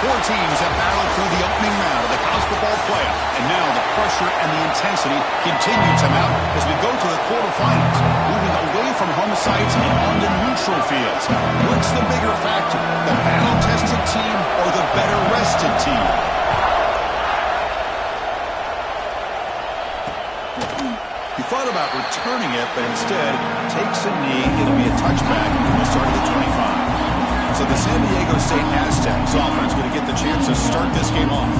Four teams have battled through the opening round of the college football playoff, and now the pressure and the intensity continue to mount as we go to the quarterfinals, moving away from home sites and onto neutral fields. What's the bigger factor, the battle-tested team or the better-rested team? He thought about returning it, but instead takes a knee. It'll be a touchback, and we'll start at the 25. So the San Diego State Aztecs offense going to get the chance to start this game off.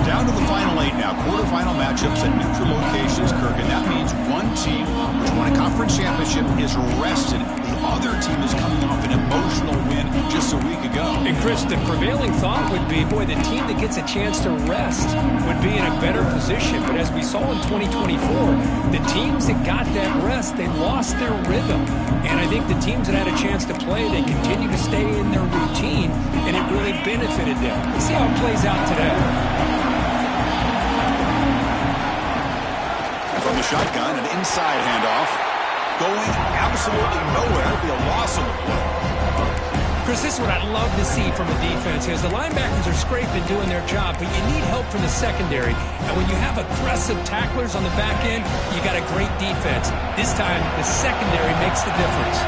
Down to the final 8 now. Quarterfinal matchups at neutral locations, Kirk, and that means one team which won a conference championship is rested. The other team is coming off an emotional win just a week ago. And Chris, the prevailing thought would be, boy, the team that gets a chance to rest would be in a better position. But as we saw in 2024, the teams that got that rest, they lost their rhythm. And I think the teams that had a chance to play, they continue to stay in their routine, and it really benefited them. Let's see how it plays out today. From the shotgun, an inside handoff. Going absolutely nowhere. It'll be a loss of the play. Chris, this is what I love to see from a defense is the linebackers are scraping, doing their job, but you need help from the secondary. And when you have aggressive tacklers on the back end, you got a great defense. This time, the secondary makes the difference.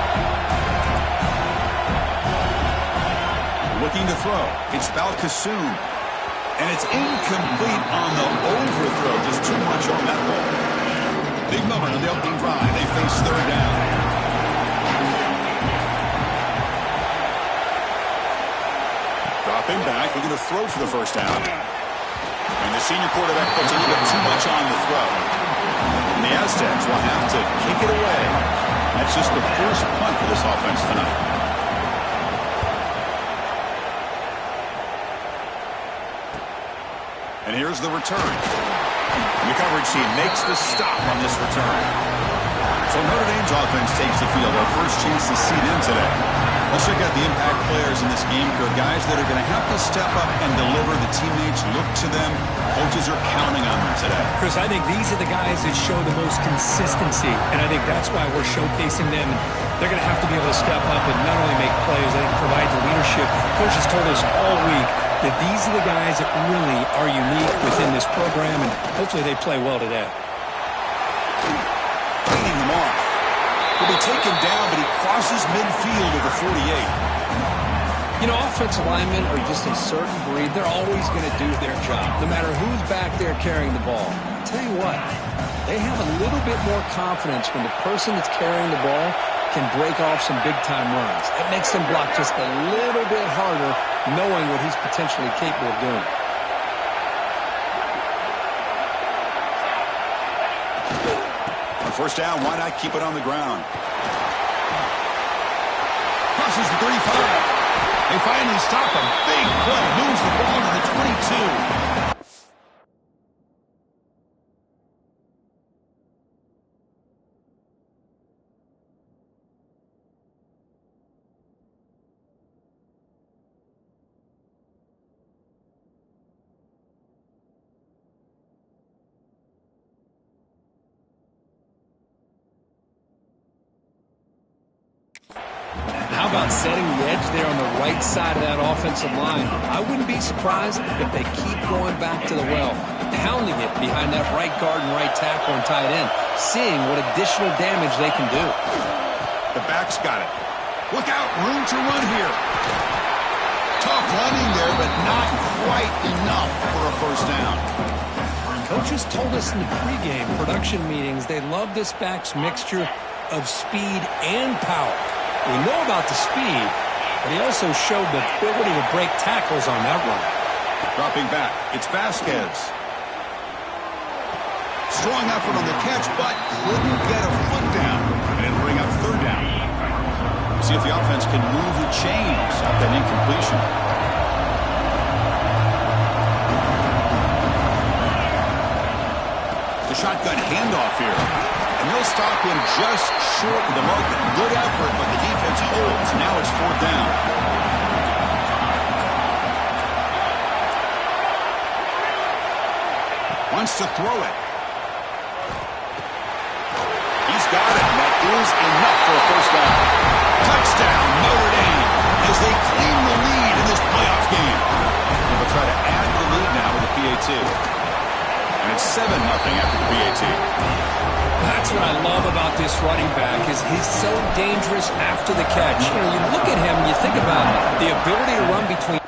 Looking to throw. It's Balkasoon. And it's incomplete on the overthrow. Just too much on that ball. Big moment on the opening drive. They face third down. Dropping back, looking to throw for the first down. And the senior quarterback puts a little bit too much on the throw. And the Aztecs will have to kick it away. That's just the first punt for this offense tonight. And here's the return. And the coverage team makes the stop on this return. So Notre Dame's offense takes the field. Our first chance to see them today. Let's check out the impact players in this game, Kirk. Guys that are going to have to step up and deliver. The teammates look to them. Coaches are counting on them today. Chris, I think these are the guys that show the most consistency, and I think that's why we're showcasing them. They're going to have to be able to step up and not only make plays, they provide the leadership. Coach has told us all week that these are the guys that really are unique within this program, and hopefully they play well today. Cleaning them off. He'll be taken down, but he crosses midfield of the 48. You know, offensive linemen are just a certain breed. They're always going to do their job, no matter who's back there carrying the ball. I'll tell you what, they have a little bit more confidence when the person that's carrying the ball can break off some big-time runs. It makes them block just a little bit harder, knowing what he's potentially capable of doing. On first down, why not keep it on the ground? Crosses the 35. They finally stop him. Big play. Moves the ball to the 22. How about setting the edge there on the right side of that offensive line? I wouldn't be surprised if they keep going back to the well, pounding it behind that right guard and right tackle and tight end, seeing what additional damage they can do. The back's got it. Look out, room to run here. Tough running there, but not quite enough for a first down. Coaches told us in the pregame production meetings they love this back's mixture of speed and power. We know about the speed, but he also showed the ability to break tackles on that run. Dropping back, it's Vasquez. Strong effort on the catch, but couldn't get a foot down. And it'll bring up third down. See if the offense can move the chains after that incompletion. The shotgun handoff here. And they'll stop him just short of the mark. Good effort, but the defense holds. Now it's fourth down. Wants to throw it. He's got it, and that is enough for a first down. Touchdown, Notre Dame, as they claim the lead in this playoff game. The PAT. And it's 7-0 after the PAT. That's what I love about this running back is he's so dangerous after the catch. You know, you look at him, you think about the ability to run between.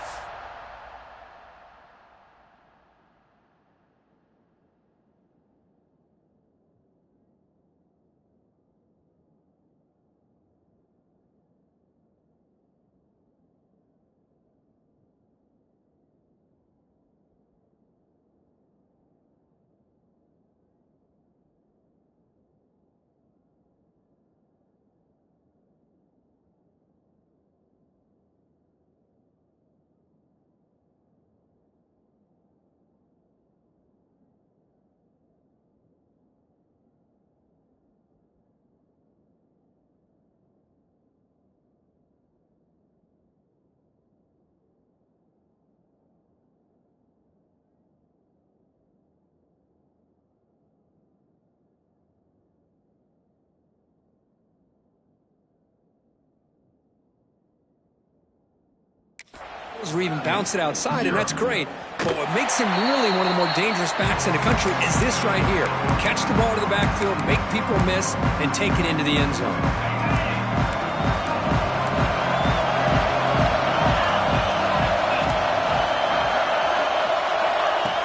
Or even bounce it outside, and that's great. But what makes him really one of the more dangerous backs in the country is this right here. Catch the ball to the backfield, make people miss, and take it into the end zone.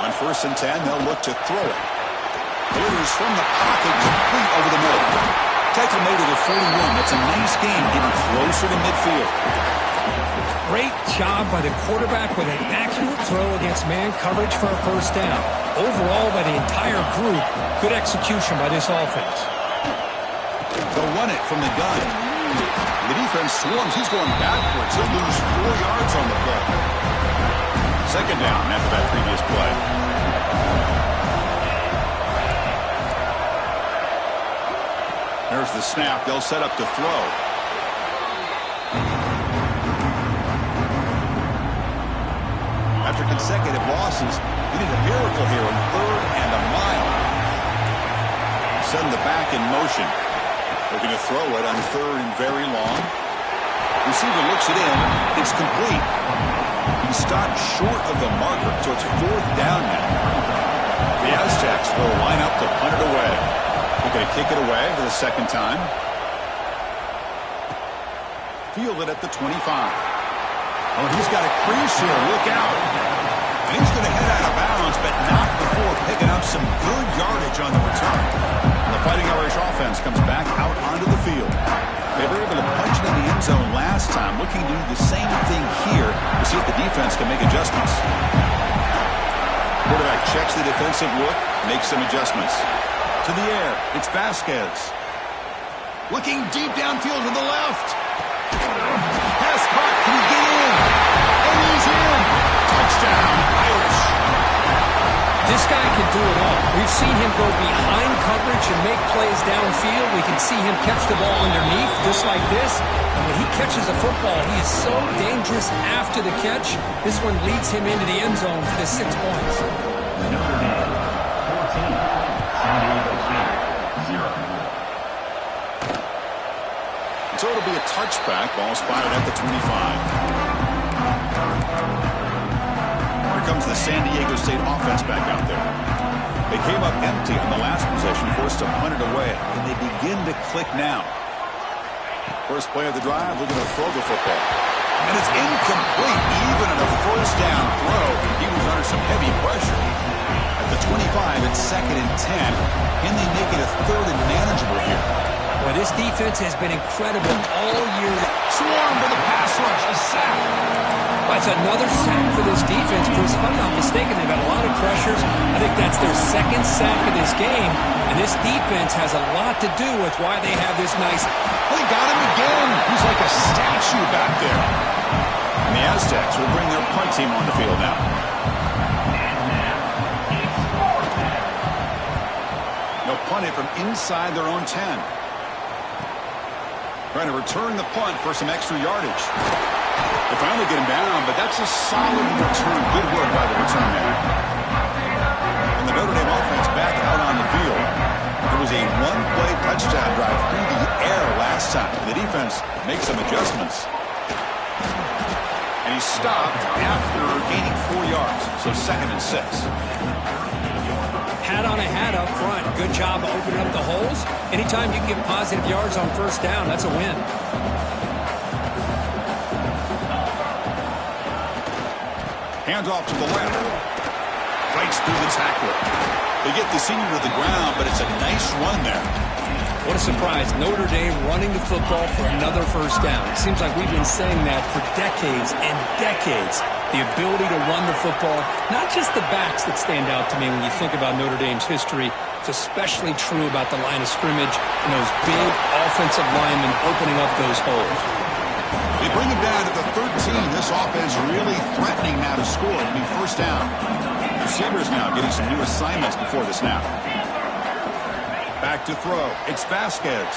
On 1st and 10, they'll look to throw it. Delivers from the pocket, complete over the middle. Tackle made to the 41. That's a nice game, getting closer to midfield. Great job by the quarterback with an accurate throw against man coverage for a first down. Overall, by the entire group, good execution by this offense. They'll run it from the gun. The defense swarms. He's going backwards. He'll lose 4 yards on the play. Second down after that previous play. There's the snap. They'll set up to throw. After consecutive losses, we need a miracle here on 3rd and a mile. Send the back in motion. They're going to throw it on 3rd and very long. Receiver looks it in. It's complete. He stopped short of the marker, so it's 4th down now. The Aztecs will line up to punt it away. They're going to kick it away for the second time. Field it at the 25. Oh, he's got a crease here. Look out. And he's going to head out of bounds, but not before picking up some good yardage on the return. And the Fighting Irish offense comes back out onto the field. They were able to punch it in the end zone last time, looking to do the same thing here to see if the defense can make adjustments. Quarterback checks the defensive look, makes some adjustments. To the air, it's Vasquez. Looking deep downfield to the left. Pass caught. Can he get in? And he's in. Touchdown, Irish. This guy can do it all. We've seen him go behind coverage and make plays downfield. We can see him catch the ball underneath, just like this. And when he catches a football, he is so dangerous after the catch. This one leads him into the end zone for the 6 points. So it'll be a touchback. Ball spotted at the 25. Here comes the San Diego State offense back out there. They came up empty on the last possession, forced to punt it away, and they begin to click now. First play of the drive, looking to throw the football. And it's incomplete, even on a first down throw. He was under some heavy pressure. At the 25, it's 2nd and 10. Can they make it a 3rd and manageable here? Well, this defense has been incredible all year. Swarm to the pass rush, a sack. That's another sack for this defense. Chris, if I'm not mistaken, they've got a lot of pressures. I think that's their 2nd sack of this game. And this defense has a lot to do with why they have this nice. Well, they got him again. He's like a statue back there. And the Aztecs will bring their punt team on the field now. They'll punt it from inside their own 10. Trying to return the punt for some extra yardage. They finally get him down, but that's a solid return. Good work by the return man. And the Notre Dame offense back out on the field. It was a one-play touchdown drive through the air last time. The defense makes some adjustments. And he's stopped after gaining 4 yards. So 2nd and 6. Hat on a hat up front. Good job opening up the holes. Anytime you can get positive yards on first down, that's a win. Hands off to the left. Fights through the tackle. They get the senior to the ground, but it's a nice run there. What a surprise. Notre Dame running the football for another first down. It seems like we've been saying that for decades and decades. The ability to run the football, not just the backs that stand out to me when you think about Notre Dame's history. It's especially true about the line of scrimmage and those big offensive linemen opening up those holes. They bring him down to the 13. This offense really threatening now to score. It'll be first down. Receivers now getting some new assignments before the snap. Back to throw. It's Vasquez.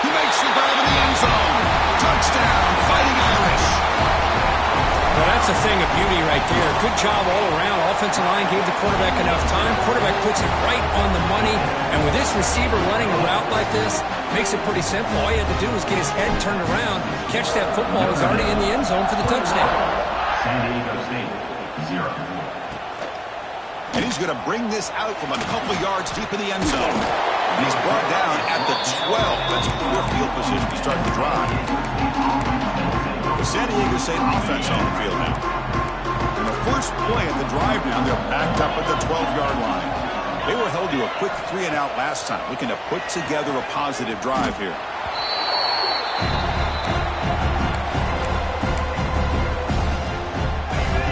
He makes the grab in the end zone. Touchdown, Fighting Irish. Well, that's a thing of beauty right there. Good job all around. Offensive line gave the quarterback enough time. Quarterback puts it right on the money. And with this receiver running a route like this, makes it pretty simple. All you had to do was get his head turned around, catch that football. He's already in the end zone for the touchdown. San Diego State, 0. And he's going to bring this out from a couple yards deep in the end zone. And he's brought down at the 12. That's poor field position to start the drive. San Diego State offense on the field now. And the first play at the drive now, they're backed up at the 12-yard line. They were held to a quick 3-and-out last time. Looking to put together a positive drive here.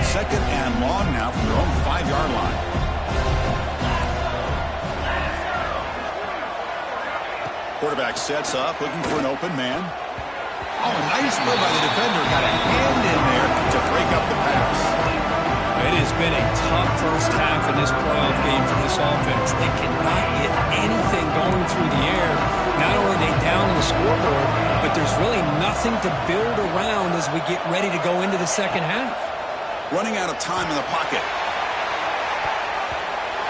Second and long now from their own 5-yard line. Quarterback sets up, looking for an open man. Oh, a nice play by the defender. Got a hand in there to break up the pass. It has been a tough first half in this playoff game for this offense. They cannot get anything going through the air. Not only are they down the scoreboard, but there's really nothing to build around as we get ready to go into the second half. Running out of time in the pocket.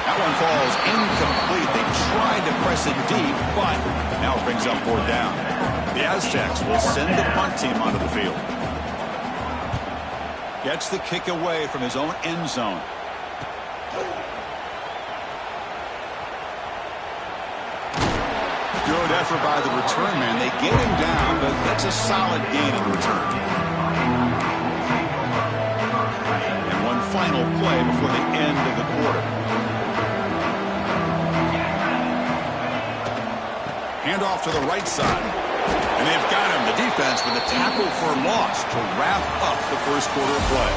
That one falls incomplete. They tried to press it deep, but now it brings up 4th down. The Aztecs will send the punt team onto the field. Gets the kick away from his own end zone. Good effort by the return man. They get him down, but that's a solid gain in return. And one final play before the end of the quarter. Hand off to the right side. And they've got him, the defense, with a tackle for loss to wrap up the first quarter of play.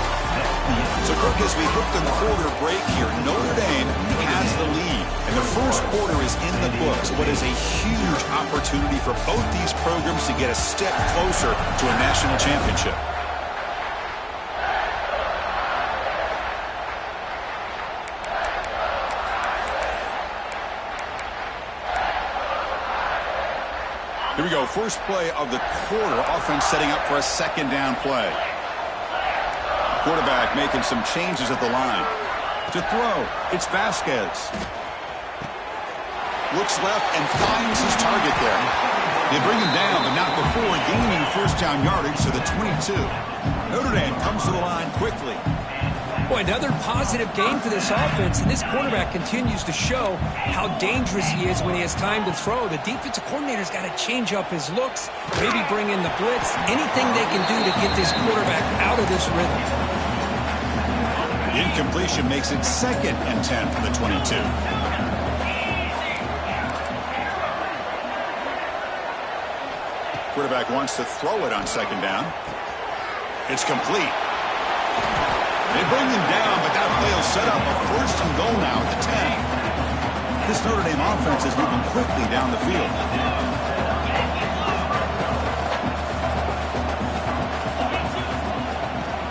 So, Kirk, as we hit the quarter break here, Notre Dame has the lead. And the first quarter is in the books. What is a huge opportunity for both these programs to get a step closer to a national championship. Here we go. First play of the quarter. Offense setting up for a second down play. Quarterback making some changes at the line. To throw, it's Vasquez. Looks left and finds his target there. They bring him down, but not before gaining first down yardage to the 22. Notre Dame comes to the line quickly. Boy, another positive game for this offense, and this quarterback continues to show how dangerous he is when he has time to throw. The defensive coordinator's got to change up his looks, maybe bring in the blitz, anything they can do to get this quarterback out of this rhythm. The incompletion makes it 2nd and 10 from the 22. Quarterback wants to throw it on 2nd down. It's complete. They bring him down, but that play will set up a first and goal now at the 10. This Notre Dame offense is moving quickly down the field.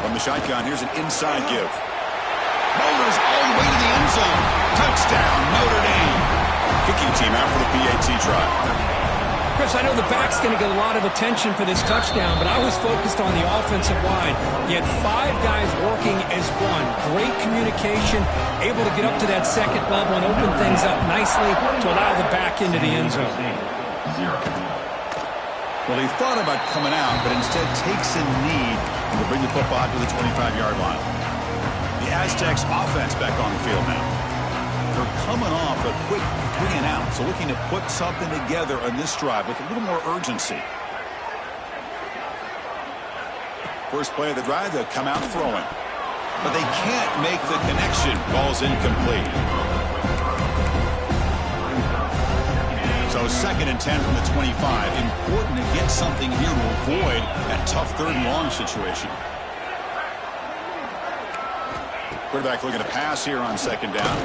From the shotgun, here's an inside give. Boulders all the way to the end zone. Touchdown, Notre Dame. Kicking team out for the PAT try. Chris, I know the back's going to get a lot of attention for this touchdown, but I was focused on the offensive line. You had 5 guys working as one. Great communication, able to get up to that second level and open things up nicely to allow the back into the end zone. Well, he thought about coming out, but instead takes a knee and will bring the football out to the 25-yard line. The Aztecs offense back on the field now. They're coming off a quick 3 and out, so looking to put something together on this drive with a little more urgency. First play of the drive, they'll come out throwing. But they can't make the connection. Ball's incomplete. So 2nd and 10 from the 25. Important to get something here to avoid that tough 3rd and long situation. Quarterback looking to pass here on 2nd down.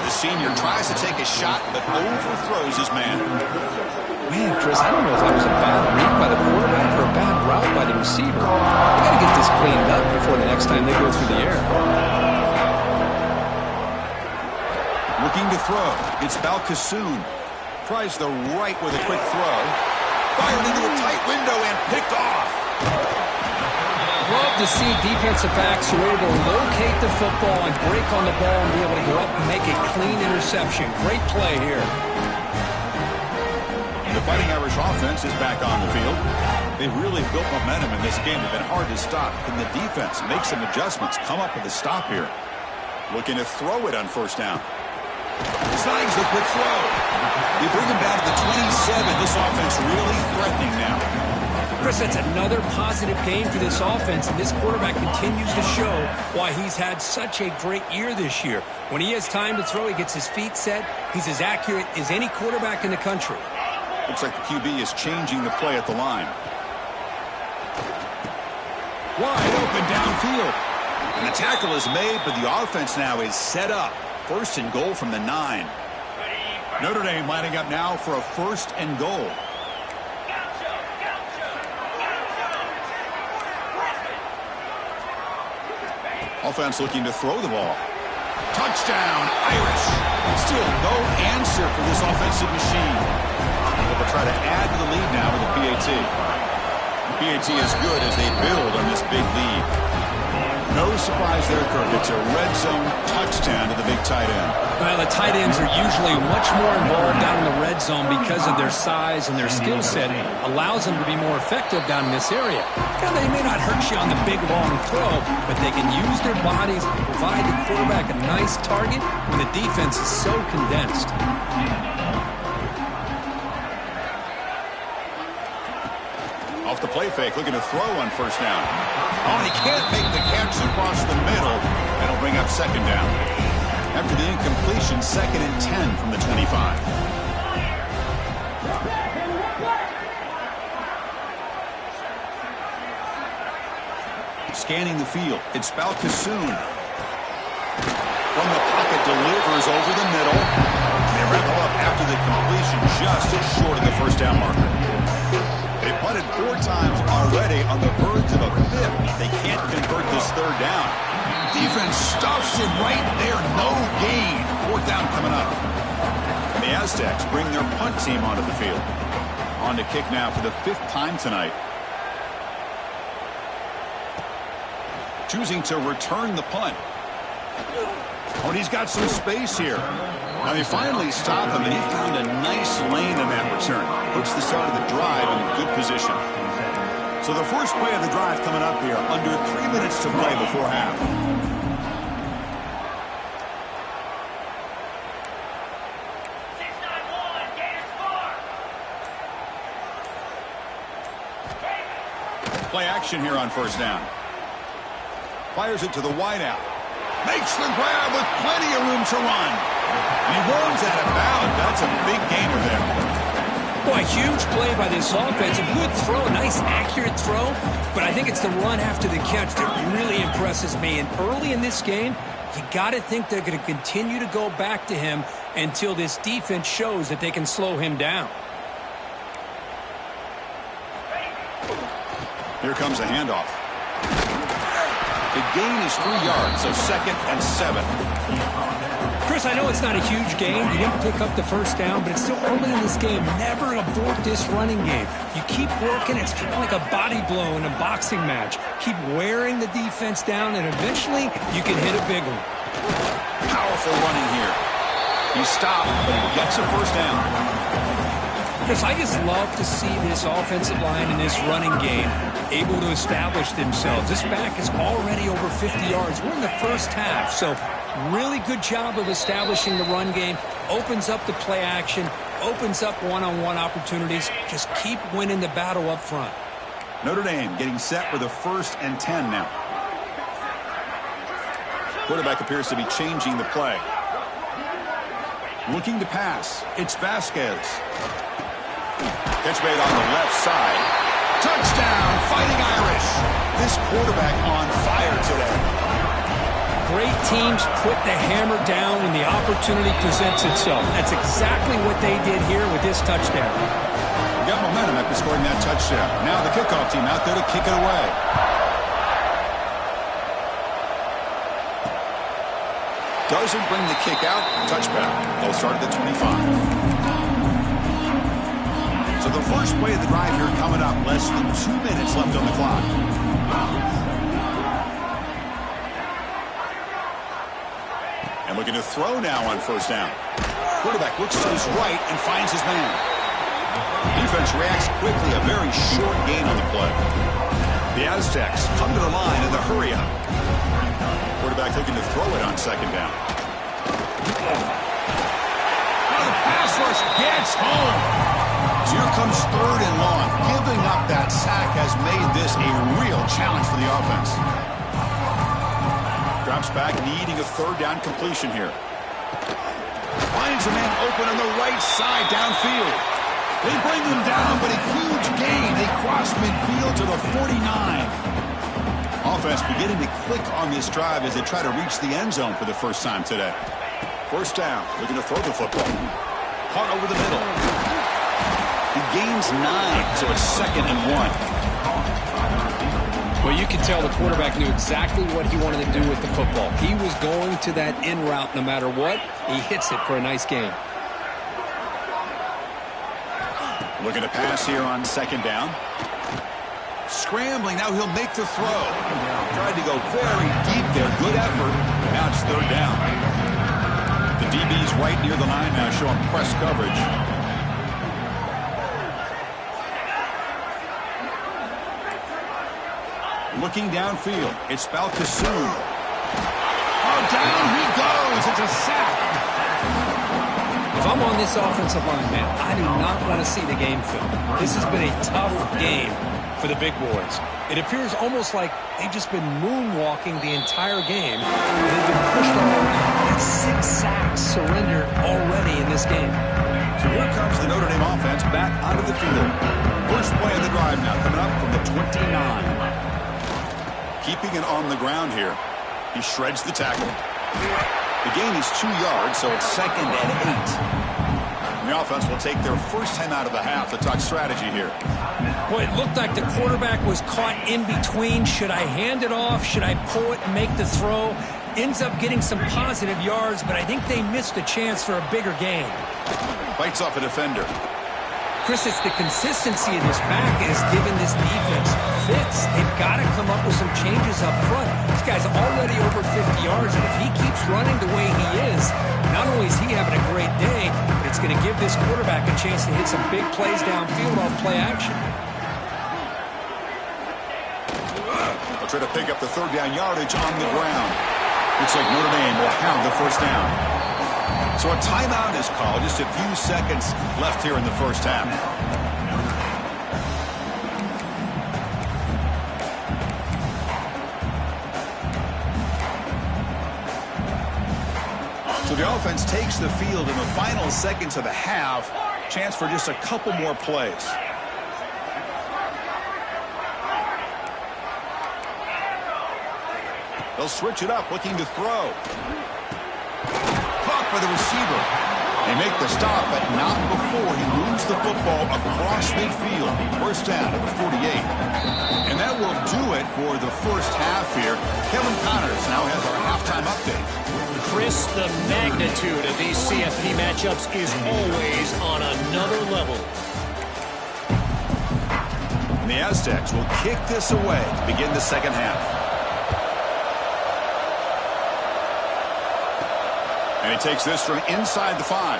The senior tries to take a shot, but overthrows his man. Man, Chris, I don't know if that was a bad read by the quarterback or a bad route by the receiver. They got to get this cleaned up before the next time they go through the air. Looking to throw. It's Balkasoon. Tries the right with a quick throw. Fired into a tight window and picked off. Love to see defensive backs who are able to locate the football and break on the ball and be able to go up and make a clean interception. Great play here. The Fighting Irish offense is back on the field. They've really built momentum in this game. They've been hard to stop. Can the defense make some adjustments, come up with a stop here? Looking to throw it on 1st down. Snags the quick throw. They bring him down to the 27. This offense really threatening now. Chris, that's another positive game for this offense, and this quarterback continues to show why he's had such a great year this year. When he has time to throw, he gets his feet set. He's as accurate as any quarterback in the country. Looks like the QB is changing the play at the line. Wide open downfield. And the tackle is made, but the offense now is set up. 1st and goal from the 9. Notre Dame lining up now for a 1st and goal. Offense looking to throw the ball. Touchdown, Irish. Still no answer for this offensive machine. They'll try to add to the lead now with the PAT. The PAT is good as they build on this big lead. No surprise there, Kirk. It's a red zone touchdown to the big tight end. Well, the tight ends are usually much more involved down in the red zone because of their size and their skill set. Allows them to be more effective down in this area. Now, they may not hurt you on the big, long throw, but they can use their bodies to provide the quarterback a nice target when the defense is so condensed. Off the play fake, looking to throw on 1st down. Oh, he can't make the catch across the middle. That'll bring up 2nd down. After the incompletion, 2nd and 10 from the 25. Scanning the field, it's Balkasoon. From the pocket, delivers over the middle. They wrap him up after the completion, just short of the 1st down marker. They punted 4 times already on the verge of a 5th. They can't convert this 3rd down. Defense stuffs it right there. No gain. 4th down coming up. And the Aztecs bring their punt team onto the field. On to kick now for the 5th time tonight. Choosing to return the punt. Oh, and he's got some space here. Now they finally stop him, and he found a nice lane in that return. Puts the start of the drive in a good position. So the first play of the drive coming up here. Under 3 minutes to play before half. Play action here on 1st down. Fires it to the wideout. Makes the grab with plenty of room to run. And he runs out of bounds. That's a big gainer there. Boy, huge play by this offense. A good throw, a nice accurate throw. But I think it's the run after the catch that really impresses me. And early in this game, you got to think they're going to continue to go back to him until this defense shows that they can slow him down. Here comes a handoff. The gain is 3 yards, so 2nd and 7. Chris, I know it's not a huge gain. You didn't pick up the 1st down, but it's still early in this game. Never abort this running game. You keep working. It's kind of like a body blow in a boxing match. Keep wearing the defense down, and eventually you can hit a big one. Powerful running here. He stopped, but he gets a 1st down. Chris, I just love to see this offensive line and this running game able to establish themselves. This back is already over 50 yards. We're in the first half, so really good job of establishing the run game. Opens up the play action, opens up one-on-one opportunities. Just keep winning the battle up front. Notre Dame getting set for the 1st and 10 now. Quarterback appears to be changing the play. Looking to pass. It's Vasquez. Catch made on the left side. Touchdown, Fighting Irish. This quarterback on fire today. Great teams put the hammer down when the opportunity presents itself. That's exactly what they did here with this touchdown. We got momentum after scoring that touchdown. Now the kickoff team out there to kick it away. Doesn't bring the kick out. Touchback. They'll start at the 25. So the first play of the drive here coming up. Less than 2 minutes left on the clock. And looking to throw now on 1st down. Quarterback looks to his right and finds his man. Defense reacts quickly. A very short gain on the play. The Aztecs come to the line in the hurry-up. Quarterback looking to throw it on 2nd down. The pass rush gets home. So here comes 3rd and long. Giving up that sack has made this a real challenge for the offense. Drops back, needing a 3rd down completion here. Finds a man open on the right side downfield. They bring him down, but a huge gain. They cross midfield to the 49. Offense beginning to click on this drive as they try to reach the end zone for the first time today. 1st down, looking to throw the football. Caught over the middle. He gains 9, so it's 2nd and 1. Well, you can tell the quarterback knew exactly what he wanted to do with the football. He was going to that in route no matter what. He hits it for a nice gain. Looking to pass here on 2nd down. Scrambling, now he'll make the throw. Tried to go very deep there. Good effort. Now it's 3rd down. The DB's right near the line now, showing press coverage. Looking downfield. It's Balkasoon. Oh, down he goes. It's a sack. If I'm on this offensive line, man, I do not want to see the game film. This has been a tough game for the big boys. It appears almost like they've just been moonwalking the entire game. They've been pushed all around. That's 6 sacks surrendered already in this game. So here comes the Notre Dame offense back onto the field. First play of the drive now coming up from the 29. Keeping it on the ground here. He shreds the tackle. The gain is 2 yards, so it's 2nd and 8. And the offense will take their first time out of the half to talk strategy here. Boy, it looked like the quarterback was caught in between. Should I hand it off? Should I pull it and make the throw? Ends up getting some positive yards, but I think they missed a chance for a bigger gain. Bites off a defender. Chris, it's the consistency of this back is giving this defense fits. They've got to come up with some changes up front. This guy's already over 50 yards, and if he keeps running the way he is, not only is he having a great day, but it's going to give this quarterback a chance to hit some big plays downfield off play action. They'll try to pick up the 3rd down yardage on the ground. Looks like Notre Dame will have the 1st down. So a timeout is called. Just a few seconds left here in the first half. So the offense takes the field in the final seconds of the half. Chance for just a couple more plays. They'll switch it up, looking to throw. Caught by the receiver. They make the stop, but not before he moves the football across midfield. First down at the 48. And that will do it for the first half here. Kevin Connors now has our halftime update. Chris, the magnitude of these CFP matchups is always on another level. And the Aztecs will kick this away to begin the second half. And he takes this from inside the 5.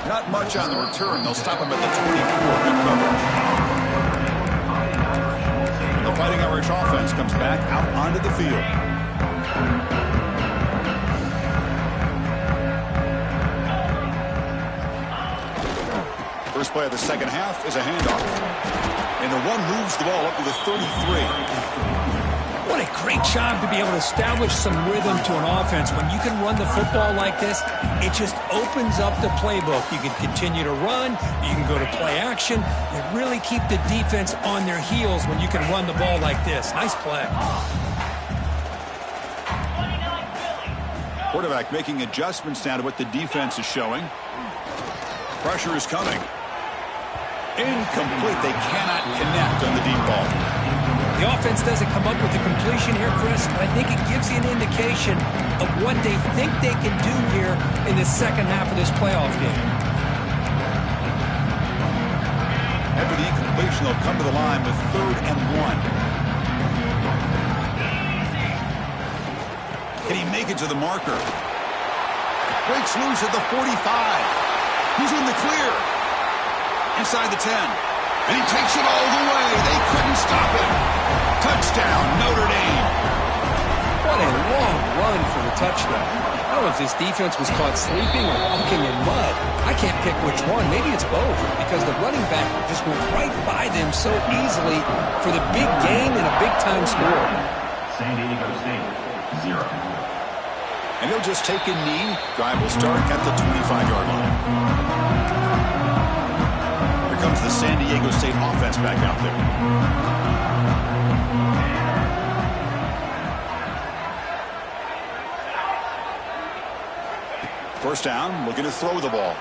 Now Not much on the return. They'll stop him at the 24. Good coverage. And the Fighting Irish offense comes back out onto the field. First play of the second half is a handoff. And the one moves the ball up to the 33. What a great job to be able to establish some rhythm to an offense. When you can run the football like this, it just opens up the playbook. You can continue to run. You can go to play action. You really keep the defense on their heels when you can run the ball like this. Nice play. Quarterback making adjustments now to what the defense is showing. Pressure is coming. Incomplete. They cannot connect on the deep ball. The offense doesn't come up with the completion here, Chris, but I think it gives you an indication of what they think they can do here in the second half of this playoff game. After the incompletion, they'll come to the line with 3rd and 1. Can he make it to the marker? Breaks loose at the 45. He's in the clear. Inside the 10. And he takes it all the way. They couldn't stop him. Touchdown, Notre Dame. What a long run for the touchdown. I don't know if this defense was caught sleeping or walking in mud. I can't pick which one. Maybe it's both, because the running back just went right by them so easily for the big gain and a big-time score. San Diego State, 0. And he'll just take a knee. Drive will start at the 25-yard line. Comes the San Diego State offense back out there. First down, looking to throw the ball.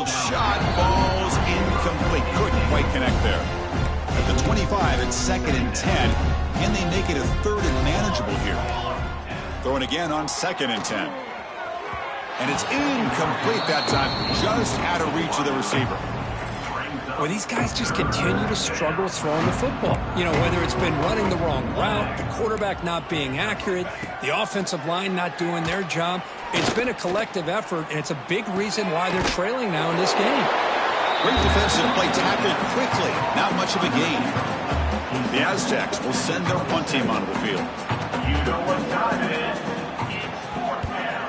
Shot falls incomplete. Couldn't quite connect there. At the 25, it's 2nd and 10. Can they make it a 3rd and manageable here? Throwing again on 2nd and 10. And it's incomplete that time. Just out of reach of the receiver. Well, these guys just continue to struggle throwing the football. You know, whether it's been running the wrong route, the quarterback not being accurate, the offensive line not doing their job. It's been a collective effort, and it's a big reason why they're trailing now in this game. Great defensive play, tackled quickly. Not much of a gain. The Aztecs will send their punt team onto the field. You know what time it is. It's 4th down.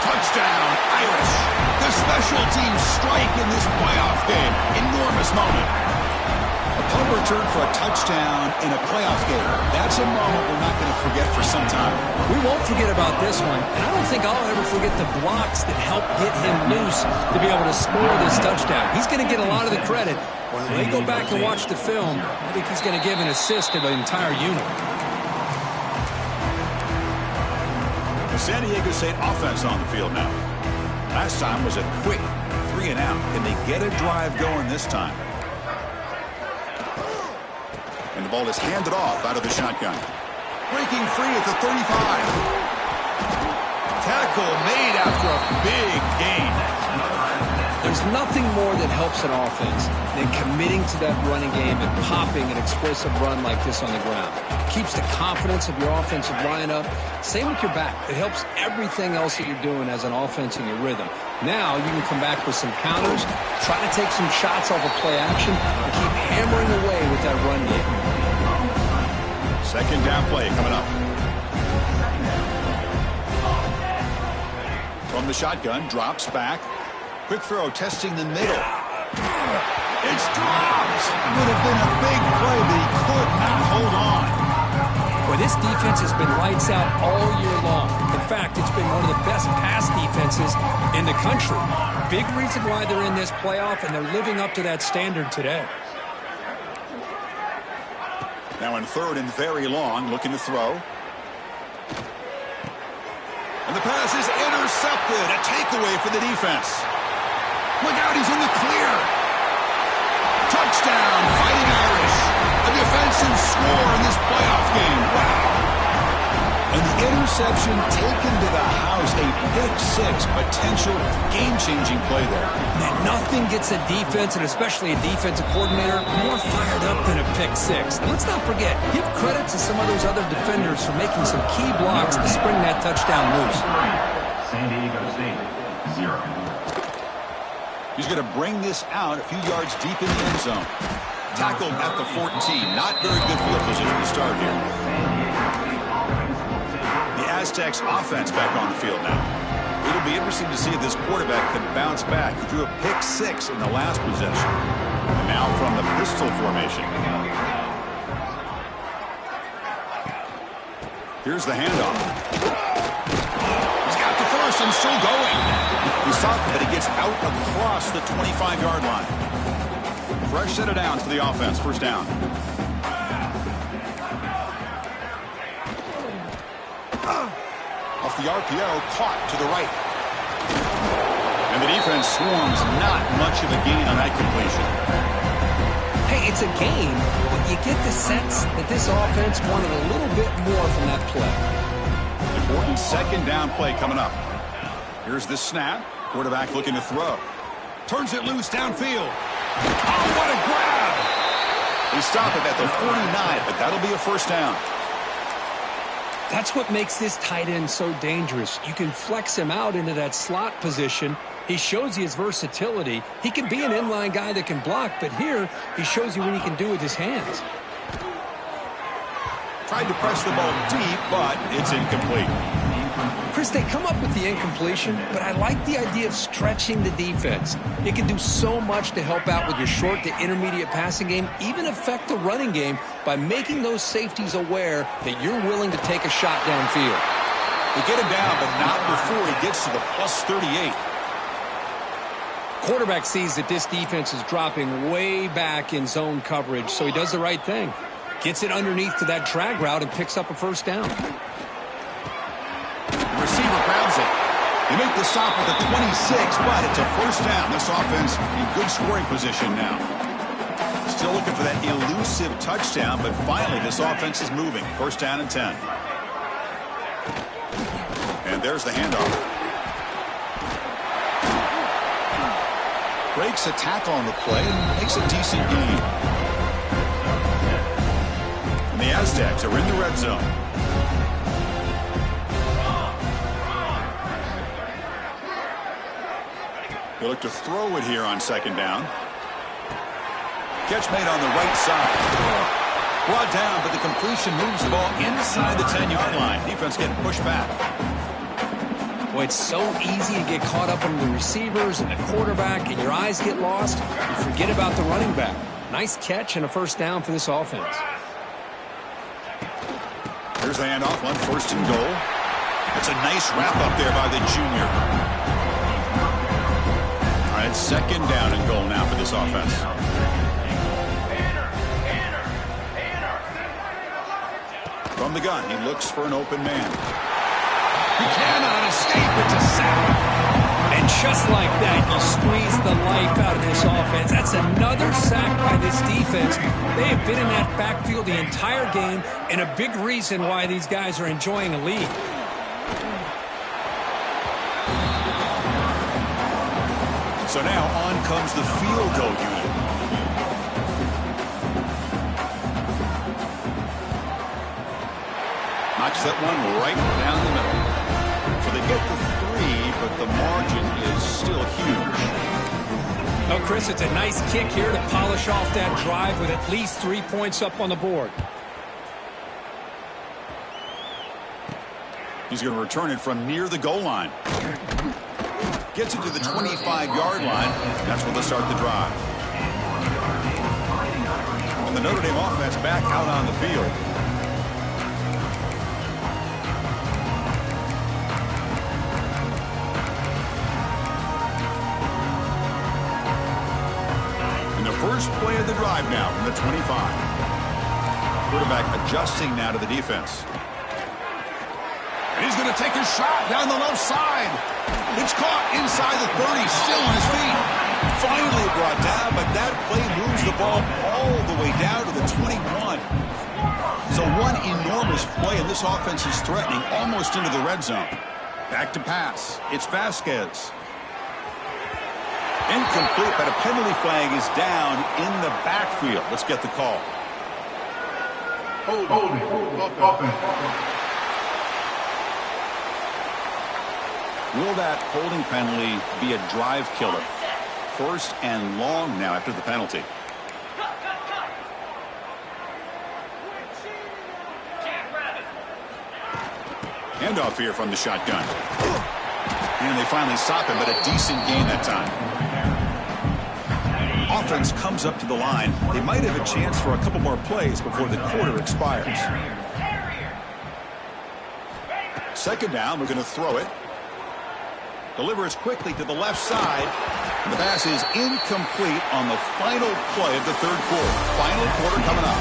Touchdown, Irish. The special teams strike in this playoff game. Enormous moment. A punt return for a touchdown in a playoff game. That's a moment we're not going to forget for some time. We won't forget about this one, and I don't think I'll ever forget the blocks that helped get him loose to be able to score this touchdown. He's going to get a lot of the credit. When they go back and watch the film, I think he's going to give an assist to the entire unit. The San Diego State offense on the field now. Last time was a quick 3 and out. Can they get a drive going this time? And the ball is handed off out of the shotgun. Breaking free at the 35. Tackle made after a big gain. There's nothing more that helps an offense than committing to that running game and popping an explosive run like this on the ground. It keeps the confidence of your offensive line up. Same with your back. It helps everything else that you're doing as an offense in your rhythm. Now you can come back with some counters, try to take some shots off of play action, and keep hammering away with that run game. 2nd down play coming up. From the shotgun, drops back. Quick throw, testing the middle. It's dropped. Would have been a big play, but he could not hold on. Well, this defense has been lights out all year long. In fact, it's been one of the best pass defenses in the country. Big reason why they're in this playoff, and they're living up to that standard today. Now in 3rd and very long, looking to throw. And the pass is intercepted. A takeaway for the defense. Look out, he's in the clear. Touchdown, Fighting Irish. A defensive score in this playoff game. Wow. And the interception taken to the house. A pick-6 potential game-changing play there. Man, nothing gets a defense, and especially a defensive coordinator, more fired up than a pick-6. And let's not forget, give credit to some of those other defenders for making some key blocks to spring that touchdown loose. San Diego State, 0. He's going to bring this out a few yards deep in the end zone. Tackled at the 14. Not very good field position to start here. The Aztecs offense back on the field now. It'll be interesting to see if this quarterback can bounce back. He threw a pick-6 in the last possession. And now from the pistol formation. Here's the handoff. He's got the first and still going. He stopped, but he gets out across the 25-yard line. Fresh set of downs for the offense. 1st down. Off the RPO, caught to the right. And the defense swarms. Not much of a gain on that completion. Hey, it's a game, but you get the sense that this offense wanted a little bit more from that play. Important 2nd down play coming up. Here's the snap. Quarterback looking to throw. Turns it loose downfield. Oh, what a grab! They stop it at the 49, but that'll be a 1st down. That's what makes this tight end so dangerous. You can flex him out into that slot position. He shows you his versatility. He can be an inline guy that can block, but here he shows you what he can do with his hands. Tried to press the ball deep, but it's incomplete. Chris, they come up with the incompletion, but I like the idea of stretching the defense. It can do so much to help out with your short to intermediate passing game, even affect the running game by making those safeties aware that you're willing to take a shot downfield. They get him down, but not before he gets to the +38. Quarterback sees that this defense is dropping way back in zone coverage, so he does the right thing. Gets it underneath to that drag route and picks up a first down. The receiver grabs it. They make the stop at the 26, but it's a first down. This offense in good scoring position now. Still looking for that elusive touchdown, but finally this offense is moving. First down and 10. And there's the handoff. Breaks a tackle on the play and makes a decent gain. And the Aztecs are in the red zone. They look to throw it here on second down. Catch made on the right side. Brought down, but the completion moves the ball inside the 10-yard line. Defense getting pushed back. Boy, it's so easy to get caught up on the receivers and the quarterback, and your eyes get lost. You forget about the running back. Nice catch and a first down for this offense. Here's the handoff on first and goal. It's a nice wrap up there by the junior. All right, second down and goal now for this offense. From the gun, he looks for an open man. He cannot escape. It's a sack. And just like that, you squeeze the life out of this offense. That's another sack by this defense. They have been in that backfield the entire game, and a big reason why these guys are enjoying a lead. So now on comes the field goal unit. Knocks that one right down the middle. So they get the 3, but the margin is still huge. Oh, Chris, it's a nice kick here to polish off that drive with at least 3 points up on the board. He's going to return it from near the goal line. Gets it to the 25-yard line. That's where they'll start the drive. And the Notre Dame offense back out on the field. First play of the drive now from the 25. Quarterback adjusting now to the defense. And he's going to take a shot down the left side. It's caught inside the 30, still on his feet. Finally brought down, but that play moves the ball all the way down to the 21. So one enormous play, and this offense is threatening almost into the red zone. Back to pass. It's Vasquez. Incomplete, but a penalty flag is down in the backfield. Let's get the call. Holding. Offense. Will that holding penalty be a drive killer? First and long now after the penalty. Handoff here from the shotgun. And they finally stop him, but a decent gain that time. Offense comes up to the line. They might have a chance for a couple more plays before the quarter expires. Second down, we're going to throw it. Delivers quickly to the left side. And the pass is incomplete on the final play of the third quarter. Final quarter coming up.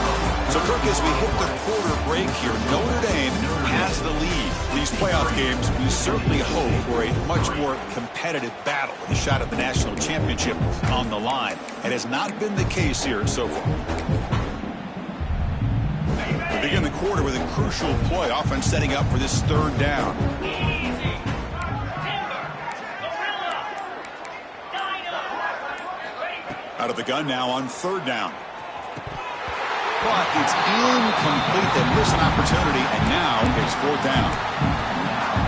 So, Kirk, as we hit the quarter break here, Notre Dame has the lead. These playoff games, we certainly hope for a much more competitive battle with a shot at the national championship on the line. It has not been the case here so far. We begin the quarter with a crucial play. Offense setting up for this third down. Out of the gun now on third down. But it's incomplete. They miss an opportunity, and now it's fourth down.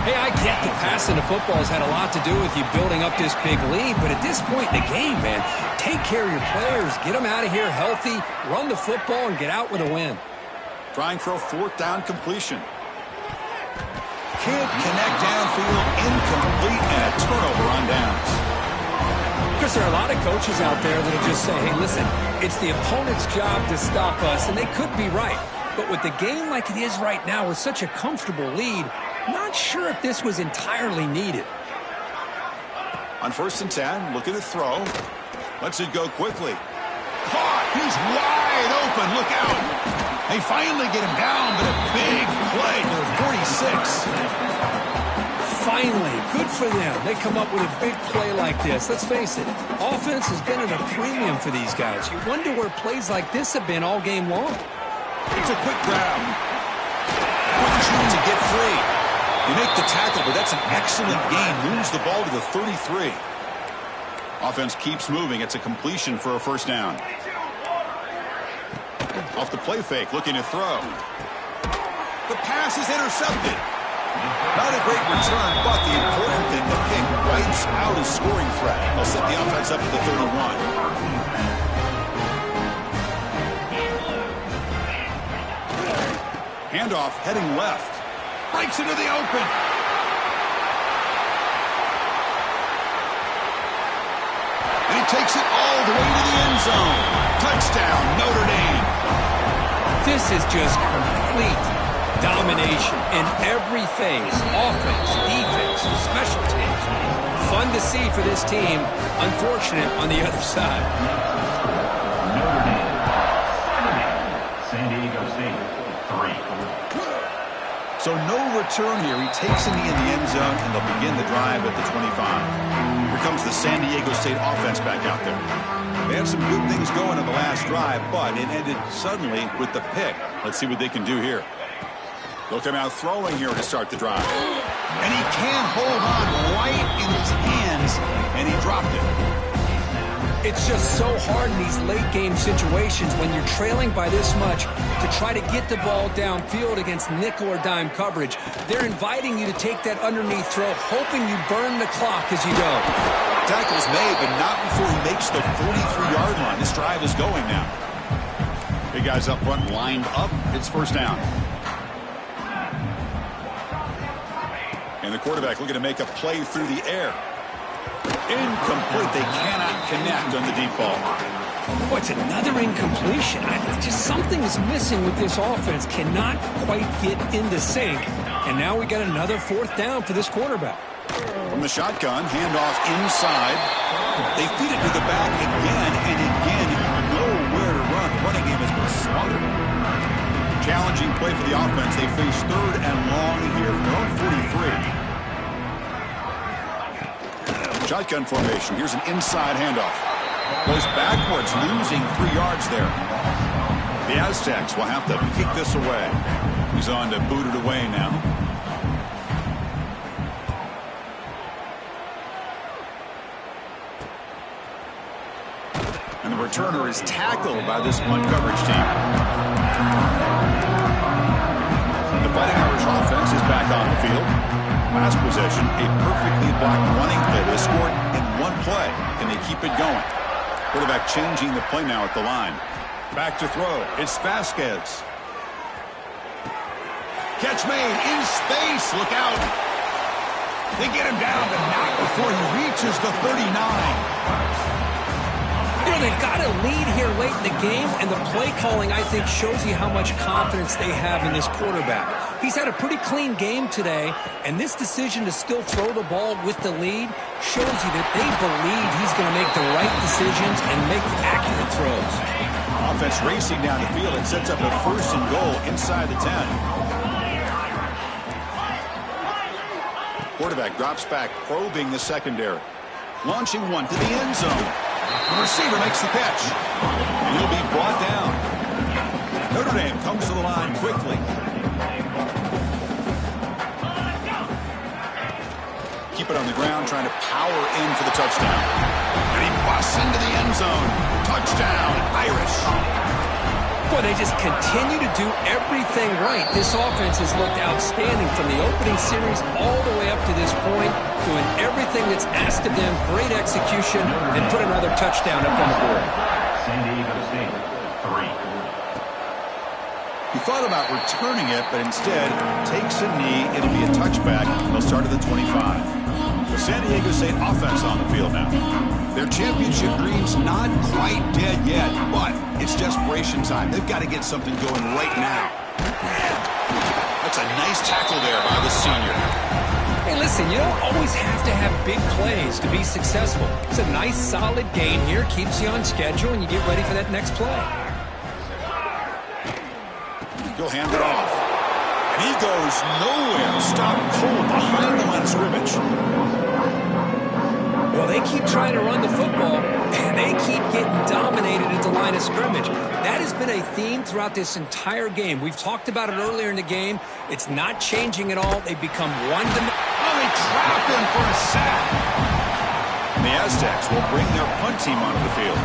Hey, I get the passing of football has had a lot to do with you building up this big lead, but at this point in the game, man, take care of your players, get them out of here healthy, run the football, and get out with a win. Trying for a fourth down completion. Can't connect downfield, incomplete, and a turnover on downs. Because there are a lot of coaches out there that will just say, hey, listen, it's the opponent's job to stop us, and they could be right. But with the game like it is right now with such a comfortable lead, not sure if this was entirely needed. On 1st and 10, looking to throw. Lets it go quickly. Caught! He's wide open. Look out! They finally get him down, but a big play to the 46. Finally, good for them. They come up with a big play like this. Let's face it, offense has been at a premium for these guys. You wonder where plays like this have been all game long. It's a quick grab. Opportunity to get free. You make the tackle, but that's an excellent gain. Moves the ball to the 33. Offense keeps moving. It's a completion for a first down. Off the play fake, looking to throw. The pass is intercepted. Not a great return, but the important thing, the pick wipes out a scoring threat. They'll set the offense up at the 31. Handoff heading left. Breaks into the open. And he takes it all the way to the end zone. Touchdown, Notre Dame. This is just complete domination in every phase. Offense, defense, special teams. Fun to see for this team. Unfortunate on the other side. Notre Dame. San Diego State, 3. So no return here. He takes a knee in the end zone, and they'll begin the drive at the 25. Here comes the San Diego State offense back out there. They had some good things going in the last drive, but it ended suddenly with the pick. Let's see what they can do here. They'll come out throwing here to start the drive. And he can't hold on right in his hands, and he dropped it. It's just so hard in these late-game situations when you're trailing by this much to try to get the ball downfield against nickel or dime coverage. They're inviting you to take that underneath throw, hoping you burn the clock as you go. Tackle's made, but not before he makes the 43-yard line. This drive is going now. Big guys up front lined up. It's first down. And the quarterback looking to make a play through the air. Incomplete. They cannot connect on the deep ball. Oh, it's another incompletion. Just something is missing with this offense. Cannot quite get into sync. And now we got another fourth down for this quarterback. From the shotgun, handoff inside. They feed it to the back again and again. Nowhere to run. Running game has been smothered. Challenging play for the offense. They face 3rd and long here from their own 43. Shotgun formation. Here's an inside handoff. Goes backwards, losing 3 yards there. The Aztecs will have to kick this away. He's on to boot it away now. And the returner is tackled by this punt coverage team. The Fighting Irish offense is back on the field. Last possession, a perfectly blocked running play. They scored in one play. Can they keep it going? Quarterback changing the play now at the line. Back to throw. It's Vasquez. Catch made in space. Look out. They get him down, but not before he reaches the 39. You know, they've got a lead here late in the game, and the play calling, I think, shows you how much confidence they have in this quarterback. He's had a pretty clean game today, and this decision to still throw the ball with the lead shows you that they believe he's going to make the right decisions and make accurate throws. Offense racing down the field. It sets up a 1st and goal inside the 10. Quarterback drops back, probing the secondary. Launching one to the end zone. The receiver makes the catch. And he'll be brought down. Notre Dame comes to the line quickly. Keep it on the ground, trying to power in for the touchdown. And he busts into the end zone. Touchdown, Irish. Boy, they just continue to do everything right. This offense has looked outstanding from the opening series all the way up to this point, doing everything that's asked of them, great execution, and put another touchdown up on the board. San Diego State, 3. He thought about returning it, but instead takes a knee. It'll be a touchback. They'll start at the 25. The San Diego State offense on the field now. Their championship dreams not quite dead yet, but it's desperation time. They've got to get something going right now. That's a nice tackle there by the senior. Hey, listen, you don't always have to have big plays to be successful. It's a nice, solid gain here, keeps you on schedule, and you get ready for that next play. He'll hand it off. And he goes nowhere. Stop cold behind the line of scrimmage. Well, they keep trying to run the football, and they keep getting dominated at the line of scrimmage. That has been a theme throughout this entire game. We've talked about it earlier in the game. It's not changing at all. They become one-dimensional. Oh, they trap him for a sack. And the Aztecs will bring their punt team onto the field.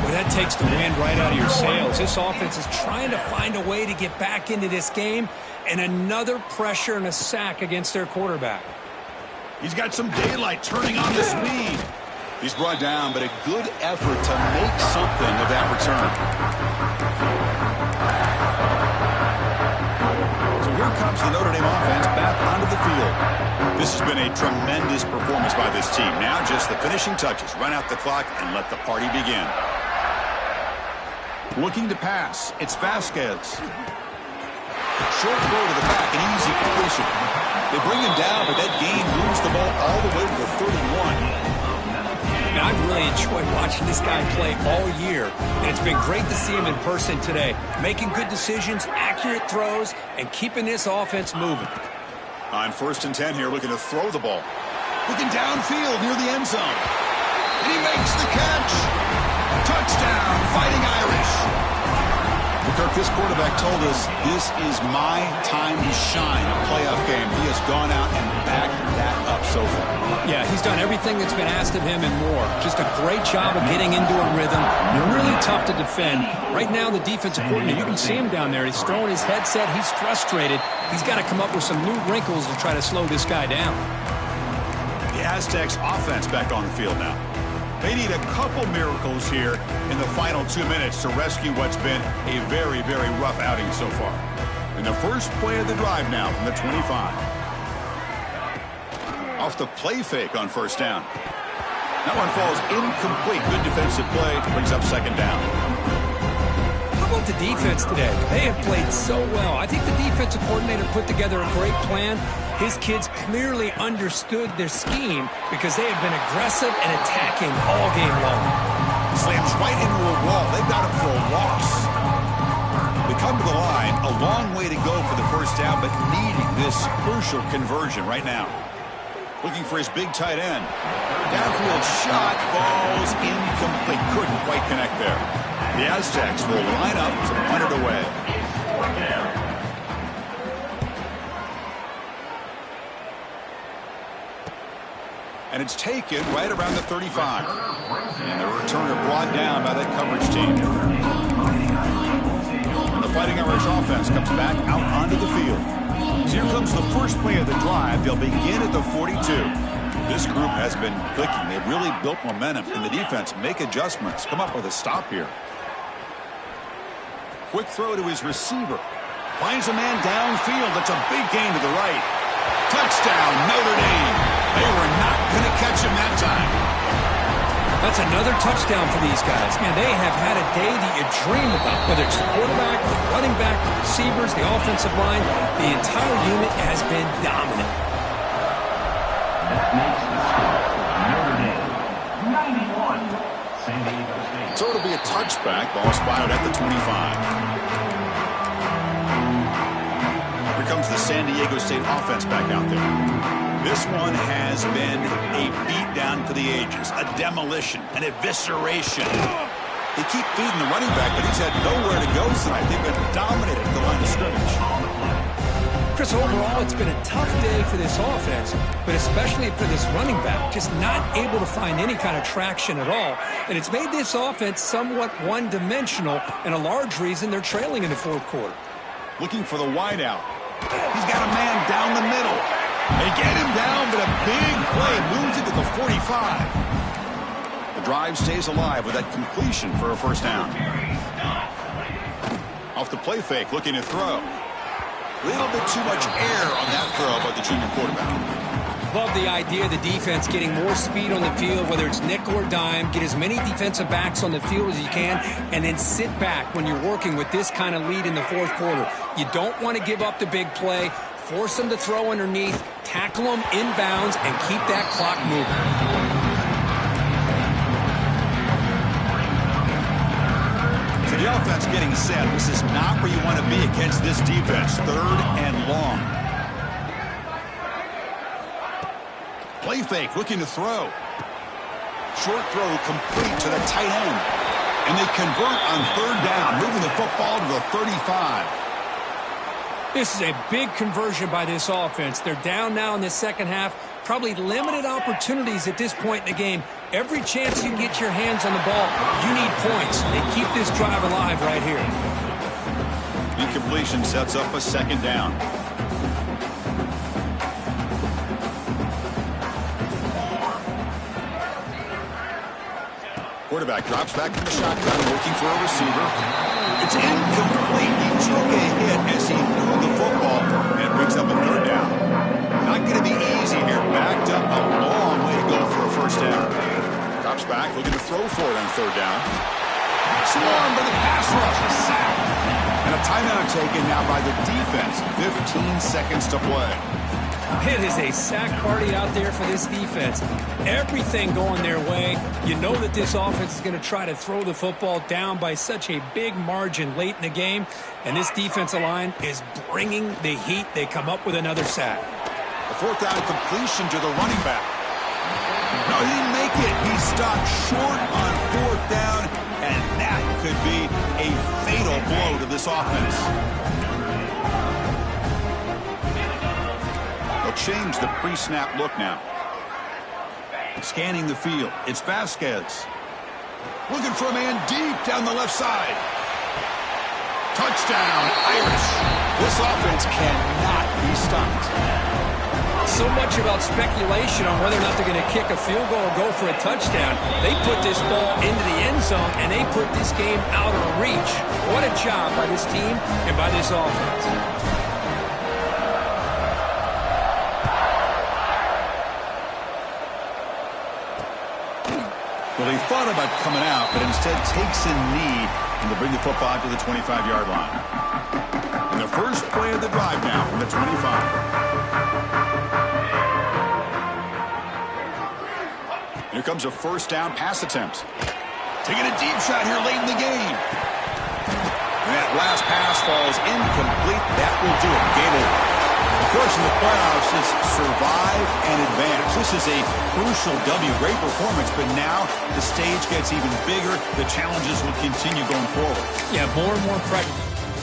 Well, that takes the wind right out of your sails. This offense is trying to find a way to get back into this game, and another pressure and a sack against their quarterback. He's got some daylight turning on the speed. He's brought down, but a good effort to make something of that return. So here comes the Notre Dame offense back onto the field. This has been a tremendous performance by this team. Now just the finishing touches. Run out the clock and let the party begin. Looking to pass. It's Vasquez. Short throw to the back, an easy completion. They bring him down, but that gain moves the ball all the way to the 31. And I've really enjoyed watching this guy play all year, and it's been great to see him in person today, making good decisions, accurate throws, and keeping this offense moving. On 1st and 10 here, looking to throw the ball. Looking downfield near the end zone. And he makes the catch. Touchdown, Fighting Irish. Kirk, this quarterback told us this is my time to shine, a playoff game. He has gone out and backed that up so far. Yeah, he's done everything that's been asked of him and more. Just a great job of getting into a rhythm. Really tough to defend. Right now, the defensive coordinator, you can see him down there. He's throwing his headset. He's frustrated. He's got to come up with some new wrinkles to try to slow this guy down. The Aztecs offense back on the field now. They need a couple miracles here in the final 2 minutes to rescue what's been a very, very rough outing so far. And the first play of the drive now from the 25. Off the play fake on 1st down. That one falls incomplete. Good defensive play. Brings up 2nd down. How about the defense today? They have played so well. I think the defensive coordinator put together a great plan. His kids clearly understood their scheme because they have been aggressive and attacking all game long. Slams right into a wall. They've got him for a loss. They come to the line, a long way to go for the 1st down, but needing this crucial conversion right now. Looking for his big tight end. Downfield shot falls incomplete. Couldn't quite connect there. The Aztecs will line up to punt it away. And it's taken right around the 35. And the returner brought down by that coverage team. And the Fighting Irish offense comes back out onto the field. So here comes the first play of the drive. They'll begin at the 42. This group has been clicking. They've really built momentum. And the defense make adjustments. Come up with a stop here. Quick throw to his receiver. Finds a man downfield. That's a big gain to the right. Touchdown, Notre Dame. They were not going to catch him that time. That's another touchdown for these guys. Man, they have had a day that you dream about, whether it's the quarterback, the running back, the receivers, the offensive line. The entire unit has been dominant. That makes the score Notre Dame 91, San Diego State. So it'll be a touchback. Ball spotted at the 25. Here comes the San Diego State offense back out there. This one has been a beatdown for the ages, a demolition, an evisceration. They keep feeding the running back, but he's had nowhere to go tonight. They've been dominated at the line of scrimmage. Chris, overall, it's been a tough day for this offense, but especially for this running back, just not able to find any kind of traction at all. And it's made this offense somewhat one-dimensional, and a large reason they're trailing in the 4th quarter. Looking for the wideout. He's got a man down the middle. They get him down, but a big play moves it to the 45. The drive stays alive with that completion for a 1st down. Off the play fake, looking to throw. A little bit too much air on that throw by the junior quarterback. Love the idea of the defense getting more speed on the field, whether it's nickel or dime. Get as many defensive backs on the field as you can, and then sit back when you're working with this kind of lead in the 4th quarter. You don't want to give up the big play. Force them to throw underneath, tackle them inbounds, and keep that clock moving. So the offense getting set. This is not where you want to be against this defense. 3rd and long. Play fake, looking to throw. Short throw complete to the tight end. And they convert on 3rd down, moving the football to the 35. This is a big conversion by this offense. They're down now in the second half. Probably limited opportunities at this point in the game. Every chance you can get your hands on the ball, you need points. They keep this drive alive right here. Incompletion sets up a 2nd down. Quarterback drops back from the shotgun, looking for a receiver. It's incomplete. He took a hit as he threw the football and brings up a 3rd down. Not going to be easy here. Backed up a long way to go for a 1st down. Drops back, looking to throw for it on 3rd down. Swarmed by the pass rush. A sack. And a timeout taken now by the defense. 15 seconds to play. It is a sack party out there for this defense. Everything going their way. You know that this offense is going to try to throw the football down by such a big margin late in the game. And this defensive line is bringing the heat. They come up with another sack. The 4th down completion to the running back. No, he didn't make it. He stopped short on 4th down. And that could be a fatal blow to this offense. Change the pre-snap look now. Scanning the field. It's Vasquez. Looking for a man deep down the left side. Touchdown, Irish. This offense cannot be stopped. So much about speculation on whether or not they're going to kick a field goal or go for a touchdown. They put this ball into the end zone, and they put this game out of reach. What a job by this team and by this offense. Well, he thought about coming out, but instead takes a knee and to bring the football to the 25-yard line. And the first play of the drive now from the 25. Here comes a 1st down pass attempt. Taking a deep shot here late in the game. And that last pass falls incomplete. That will do it. Game over. Of course, in the playoffs, is survive and advance. This is a crucial W. Great performance, but now the stage gets even bigger. The challenges will continue going forward. Yeah, more and more pressure.